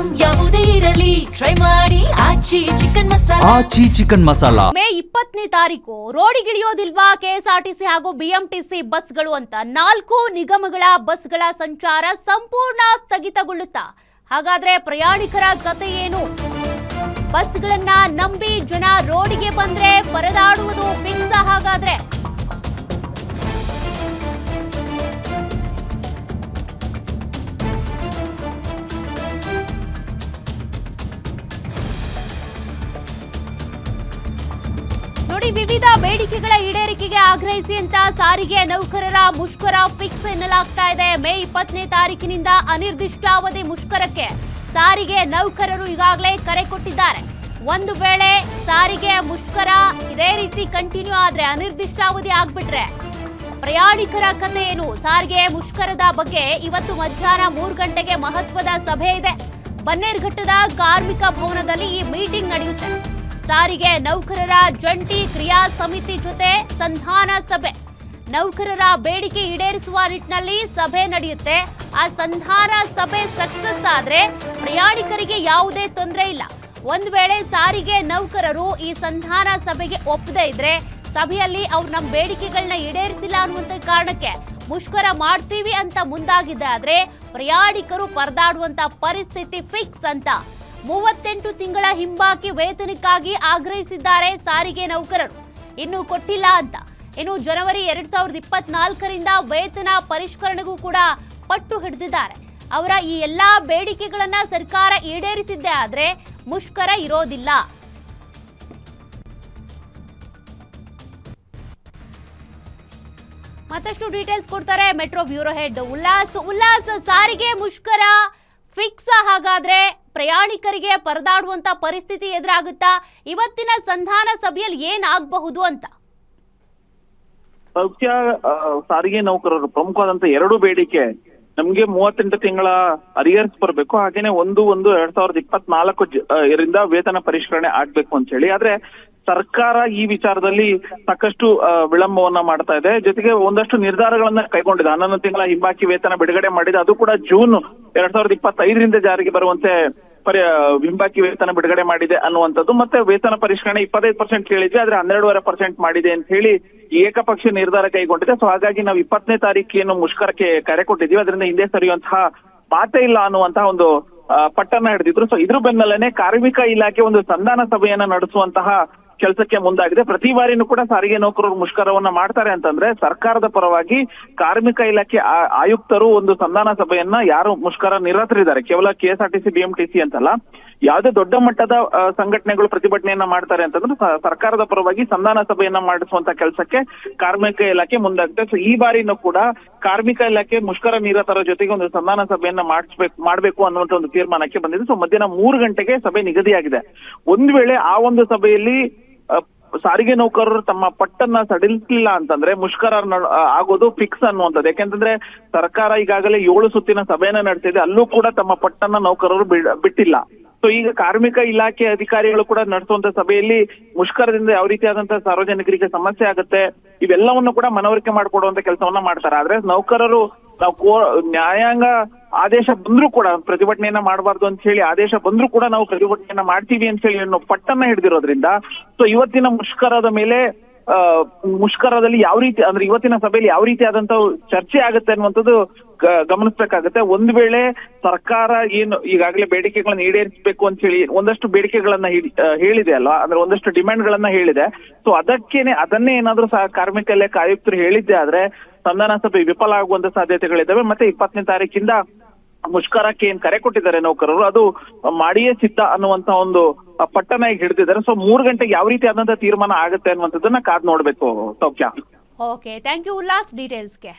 Item ಯಾವುದೇ ಇರಲಿ try ಮಾಡಿ ಆಚಿ ಚಿಕನ್ ಮಸಾಲಾ. ಮೇ 20ನೇ ತಾರೀಕು ರೋಡಿಗಿಳಿಯೋದಿಲ್ವಾ ಕೆಎಸ್ಆರ್ಟಿಸಿ ಹಾಗೂ ಬಿಎಂಟಿಸಿ ಬಸ್ಗಳು ಅಂತ 4 ನಿಗಮಗಳ ಬಸ್ಗಳ ಸಂಚಾರ ಸಂಪೂರ್ಣ ಸ್ಥಗಿತಗೊಳ್ಳುತ್ತಾ? ಹಾಗಾದ್ರೆ ಪ್ರಯಾಣಿಕರ ಕತೆ ಏನು? ಬಸ್ಗಳನ್ನ ನಂಬಿ ಜನ ರೋಡಿಗೆ ಬಂದ್ರೆ ಪರದಾಡುವುದು ಫಿಕ್ಸ್. ಹಾಗಾದ್ರೆ ನೋಡಿ, ವಿವಿಧ ಬೇಡಿಕೆಗಳ ಈಡೇರಿಕೆಗೆ ಆಗ್ರಹಿಸಿ ಅಂತ ಸಾರಿಗೆ ನೌಕರರ ಮುಷ್ಕರ ಫಿಕ್ಸ್ ಎನ್ನಲಾಗ್ತಾ ಇದೆ. ಮೇ 20ನೇ ತಾರೀಕಿನಿಂದ ಅನಿರ್ದಿಷ್ಟಾವಧಿ ಮುಷ್ಕರಕ್ಕೆ ಸಾರಿಗೆ ನೌಕರರು ಈಗಾಗಲೇ ಕರೆ ಕೊಟ್ಟಿದ್ದಾರೆ. ಒಂದು ವೇಳೆ ಸಾರಿಗೆ ಮುಷ್ಕರ ಇದೇ ರೀತಿ ಕಂಟಿನ್ಯೂ ಆದ್ರೆ, ಅನಿರ್ದಿಷ್ಟಾವಧಿ ಆಗ್ಬಿಟ್ರೆ ಪ್ರಯಾಣಿಕರ ಕತೆ ಏನು? ಸಾರಿಗೆ ಮುಷ್ಕರದ ಬಗ್ಗೆ ಇವತ್ತು ಮಧ್ಯಾಹ್ನ 3 ಗಂಟೆಗೆ ಮಹತ್ವದ ಸಭೆ ಇದೆ. ಬನ್ನೇರುಘಟ್ಟದ ಕಾರ್ಮಿಕ ಭವನದಲ್ಲಿ ಈ ಮೀಟಿಂಗ್ ನಡೆಯುತ್ತೆ. ಸಾರಿಗೆ ನೌಕರರ ಜಂಟಿ ಕ್ರಿಯಾ ಸಮಿತಿ ಜೊತೆ ಸಂಧಾನ ಸಭೆ. ನೌಕರರ ಬೇಡಿಕೆ ಈಡೇರಿಸುವ ನಿಟ್ಟಿನಲ್ಲಿ ಸಭೆ ನಡೆಯುತ್ತೆ. ಆ ಸಂಧಾನ ಸಭೆ ಸಕ್ಸಸ್ ಆದ್ರೆ ಪ್ರಯಾಣಿಕರಿಗೆ ಯಾವುದೇ ತೊಂದರೆ ಇಲ್ಲ. ಒಂದು ವೇಳೆ ಸಾರಿಗೆ ನೌಕರರು ಈ ಸಂಧಾನ ಸಭೆಗೆ ಒಪ್ಪದೇ ಇದ್ರೆ, ಸಭೆಯಲ್ಲಿ ಅವ್ರು ನಮ್ಮ ಬೇಡಿಕೆಗಳನ್ನ ಈಡೇರಿಸಿಲ್ಲ ಅನ್ನುವಂತ ಕಾರಣಕ್ಕೆ ಮುಷ್ಕರ ಮಾಡ್ತೀವಿ ಅಂತ ಮುಂದಾಗಿದ್ದಾದ್ರೆ ಪ್ರಯಾಣಿಕರು ಪರದಾಡುವಂತ ಪರಿಸ್ಥಿತಿ ಫಿಕ್ಸ್ ಅಂತ 38 ತಿಂಗಳ ಹಿಂಬಾಕಿ ವೇತನಕ್ಕಾಗಿ ಆಗ್ರಹಿಸಿದ್ದಾರೆ ಸಾರಿಗೆ ನೌಕರರು. ಇನ್ನು ಕೊಟ್ಟಿಲ್ಲ ಅಂತ. ಇನ್ನು ಜನವರಿ 2024ರಿಂದ ವೇತನ ಪರಿಷ್ಕರಣೆಗೂ ಕೂಡ ಪಟ್ಟು ಹಿಡಿದಿದ್ದಾರೆ. ಅವರ ಈ ಎಲ್ಲಾ ಬೇಡಿಕೆಗಳನ್ನ ಸರ್ಕಾರ ಈಡೇರಿಸಿದ್ದೇ ಆದ್ರೆ ಮುಷ್ಕರ ಇರೋದಿಲ್ಲ. ಮತ್ತಷ್ಟು ಡೀಟೇಲ್ಸ್ ಕೊಡ್ತಾರೆ ಮೆಟ್ರೋ ಬ್ಯೂರೋ ಹೆಡ್ ಉಲ್ಲಾಸ್. ಸಾರಿಗೆ ಮುಷ್ಕರ ಫಿಕ್ಸ್. ಹಾಗಾದ್ರೆ ಪ್ರಯಾಣಿಕರಿಗೆ ಪರದಾಡುವಂತ ಪರಿಸ್ಥಿತಿ ಎದುರಾಗುತ್ತಾ? ಇವತ್ತಿನ ಸಂಧಾನ ಸಭೆಯಲ್ಲಿ ಏನಾಗಬಹುದು ಅಂತ? ಸಾರಿಗೆ ನೌಕರರು ಪ್ರಮುಖವಾದಂತ 2 ಬೇಡಿಕೆ. ನಮ್ಗೆ 38 ತಿಂಗಳ ಅರಿಯರ್ಸ್ ಬರಬೇಕು, ಹಾಗೇನೆ 1/1/2024ರಿಂದ ವೇತನ ಪರಿಷ್ಕರಣೆ ಆಗ್ಬೇಕು ಅಂತ ಹೇಳಿ. ಆದ್ರೆ ಸರ್ಕಾರ ಈ ವಿಚಾರದಲ್ಲಿ ಸಾಕಷ್ಟು ವಿಳಂಬವನ್ನ ಮಾಡ್ತಾ ಇದೆ. ಜೊತೆಗೆ ಒಂದಷ್ಟು ನಿರ್ಧಾರಗಳನ್ನ ಕೈಗೊಂಡಿದೆ. 11 ತಿಂಗಳ ಹಿಂಬಾಕಿ ವೇತನ ಬಿಡುಗಡೆ ಮಾಡಿದೆ. ಅದು ಕೂಡ ಜೂನ್ 2025ರಿಂದ ಜಾರಿಗೆ ಬರುವಂತೆ ಹಿಂಬಾಕಿ ವೇತನ ಬಿಡುಗಡೆ ಮಾಡಿದೆ ಅನ್ನುವಂಥದ್ದು. ಮತ್ತೆ ವೇತನ ಪರಿಷ್ಕರಣೆ 25% ಕೇಳಿದ್ವಿ, ಆದ್ರೆ 12.5% ಮಾಡಿದೆ ಅಂತ ಹೇಳಿ ಏಕಪಕ್ಷೀಯ ನಿರ್ಧಾರ ಕೈಗೊಂಡಿದೆ. ಸೊ ಹಾಗಾಗಿ ನಾವು 20ನೇ ತಾರೀಕೇನು ಮುಷ್ಕರಕ್ಕೆ ಕರೆ ಕೊಟ್ಟಿದ್ದೀವಿ, ಅದರಿಂದ ಹಿಂದೆ ಸರಿಯುವಂತಹ ಮಾತೇ ಇಲ್ಲ ಅನ್ನುವಂತಹ ಒಂದು ಪಟ್ಟನ್ನ ಹಿಡಿದಿದ್ರು. ಸೊ ಇದ್ರ ಬೆನ್ನಲ್ಲೇನೆ ಕಾರ್ಮಿಕ ಇಲಾಖೆ ಒಂದು ಸಂಧಾನ ಸಭೆಯನ್ನ ನಡೆಸುವಂತಹ ಕೆಲಸಕ್ಕೆ ಮುಂದಾಗಿದೆ. ಪ್ರತಿ ಬಾರಿನೂ ಕೂಡ ಸಾರಿಗೆ ನೌಕರರು ಮುಷ್ಕರವನ್ನ ಮಾಡ್ತಾರೆ ಅಂತಂದ್ರೆ ಸರ್ಕಾರದ ಪರವಾಗಿ ಕಾರ್ಮಿಕ ಇಲಾಖೆ ಆಯುಕ್ತರು ಒಂದು ಸಂಧಾನ ಸಭೆಯನ್ನ, ಯಾರು ಮುಷ್ಕರ ನಿರತರಿದ್ದಾರೆ, ಕೇವಲ ಕೆಎಸ್ಆರ್ಟಿಸಿ ಬಿಎಂಟಿಸಿ ಅಂತಲ್ಲ, ಯಾವುದೇ ದೊಡ್ಡ ಮಟ್ಟದ ಸಂಘಟನೆಗಳು ಪ್ರತಿಭಟನೆಯನ್ನ ಮಾಡ್ತಾರೆ ಅಂತಂದ್ರೆ ಸರ್ಕಾರದ ಪರವಾಗಿ ಸಂಧಾನ ಸಭೆಯನ್ನ ಮಾಡಿಸುವಂತ ಕೆಲಸಕ್ಕೆ ಕಾರ್ಮಿಕ ಇಲಾಖೆ ಮುಂದಾಗುತ್ತೆ. ಸೊ ಈ ಬಾರಿನೂ ಕೂಡ ಕಾರ್ಮಿಕ ಇಲಾಖೆ ಮುಷ್ಕರ ನಿರತರ ಜೊತೆಗೆ ಒಂದು ಸಂಧಾನ ಸಭೆಯನ್ನ ಮಾಡ್ಬೇಕು ಅನ್ನುವಂತ ಒಂದು ತೀರ್ಮಾನಕ್ಕೆ ಬಂದಿದೆ. ಸೊ ಮಧ್ಯಾಹ್ನ 3 ಗಂಟೆಗೆ ಸಭೆ ನಿಗದಿಯಾಗಿದೆ. ಒಂದು ವೇಳೆ ಆ ಒಂದು ಸಭೆಯಲ್ಲಿ ಸಾರಿಗೆ ನೌಕರರು ತಮ್ಮ ಪಟ್ಟನ್ನ ಸಡಿಲಿಲ್ಲ ಅಂತಂದ್ರೆ ಮುಷ್ಕರ ಆಗೋದು ಫಿಕ್ಸ್ ಅನ್ನುವಂಥದ್ದು. ಯಾಕೆಂತಂದ್ರೆ ಸರ್ಕಾರ ಈಗಾಗಲೇ 7 ಸುತ್ತಿನ ಸಭೆಯನ್ನ ನಡೆಸಿದೆ, ಅಲ್ಲೂ ಕೂಡ ತಮ್ಮ ಪಟ್ಟನ್ನ ನೌಕರರು ಬಿಟ್ಟಿಲ್ಲ. ಸೊ ಈಗ ಕಾರ್ಮಿಕ ಇಲಾಖೆ ಅಧಿಕಾರಿಗಳು ಕೂಡ ನಡೆಸುವಂತ ಸಭೆಯಲ್ಲಿ ಮುಷ್ಕರದಿಂದ ಯಾವ ರೀತಿಯಾದಂತಹ ಸಾರ್ವಜನಿಕರಿಗೆ ಸಮಸ್ಯೆ ಆಗುತ್ತೆ, ಇವೆಲ್ಲವನ್ನು ಕೂಡ ಮನವರಿಕೆ ಮಾಡಿಕೊಡುವಂತ ಕೆಲಸವನ್ನ ಮಾಡ್ತಾರೆ. ಆದ್ರೆ ನೌಕರರು ನಾವು ನ್ಯಾಯಾಂಗ ಆದೇಶ ಬಂದ್ರೂ ಕೂಡ ಪ್ರತಿಭಟನೆಯನ್ನ ಮಾಡಬಾರ್ದು ಅಂತ ಹೇಳಿ ಆದೇಶ ಬಂದ್ರೂ ಕೂಡ ನಾವು ಪ್ರತಿಭಟನೆಯನ್ನ ಮಾಡ್ತೀವಿ ಅಂತ ಹೇಳಿ ಪಟ್ಟನ್ನ ಹಿಡಿದಿರೋದ್ರಿಂದ ಸೊ ಇವತ್ತಿನ ಮುಷ್ಕರದ ಮೇಲೆ ಮುಷ್ಕರದಲ್ಲಿ ಯಾವ ರೀತಿ ಅಂದ್ರೆ ಇವತ್ತಿನ ಸಭೆಯಲ್ಲಿ ಯಾವ ರೀತಿಯಾದಂತ ಚರ್ಚೆ ಆಗುತ್ತೆ ಅನ್ನುವಂಥದ್ದು ಗಮನಿಸಬೇಕಾಗುತ್ತೆ. ಒಂದು ವೇಳೆ ಸರ್ಕಾರ ಏನು ಈಗಾಗಲೇ ಬೇಡಿಕೆಗಳನ್ನ ಈಡೇರಿಸಬೇಕು ಅಂತ ಹೇಳಿ ಒಂದಷ್ಟು ಬೇಡಿಕೆಗಳನ್ನ ಹೇಳಿದೆ ಅಲ್ವಾ, ಅಂದ್ರೆ ಒಂದಷ್ಟು ಡಿಮ್ಯಾಂಡ್ ಗಳನ್ನ ಹೇಳಿದೆ. ಸೊ ಅದನ್ನೇ ಏನಾದ್ರೂ ಸಹ ಕಾರ್ಮಿಕ ಇಲಾಖೆ ಆಯುಕ್ತರು ಹೇಳಿದ್ದೆ ಆದ್ರೆ ಸಂಧಾನ ಸಭೆ ವಿಫಲ ಆಗುವಂತ ಸಾಧ್ಯತೆಗಳಿದ್ದಾವೆ. ಮತ್ತೆ 20ನೇ ತಾರೀಕಿಂದ ಮುಷ್ಕರಕ್ಕೆ ಏನ್ ಕರೆ ಕೊಟ್ಟಿದ್ದಾರೆ ನೌಕರರು, ಅದು ಮಾಡಿಯೇ ಸಿದ್ಧ ಅನ್ನುವಂತ ಒಂದು ಪಟ್ಟಣ ಈಗ ಹಿಡಿದಿದ್ದಾರೆ. ಸೊ 3 ಗಂಟೆಗೆ ಯಾವ ರೀತಿ ಆದಂತ ತೀರ್ಮಾನ ಆಗುತ್ತೆ ಅನ್ನುವಂಥದ್ದನ್ನ ಕಾದ್ ನೋಡ್ಬೇಕು. ಸೌಖ್ಯ. Okay, thank you Ullas ಡೀಟೇಲ್ಸ್ಗೆ.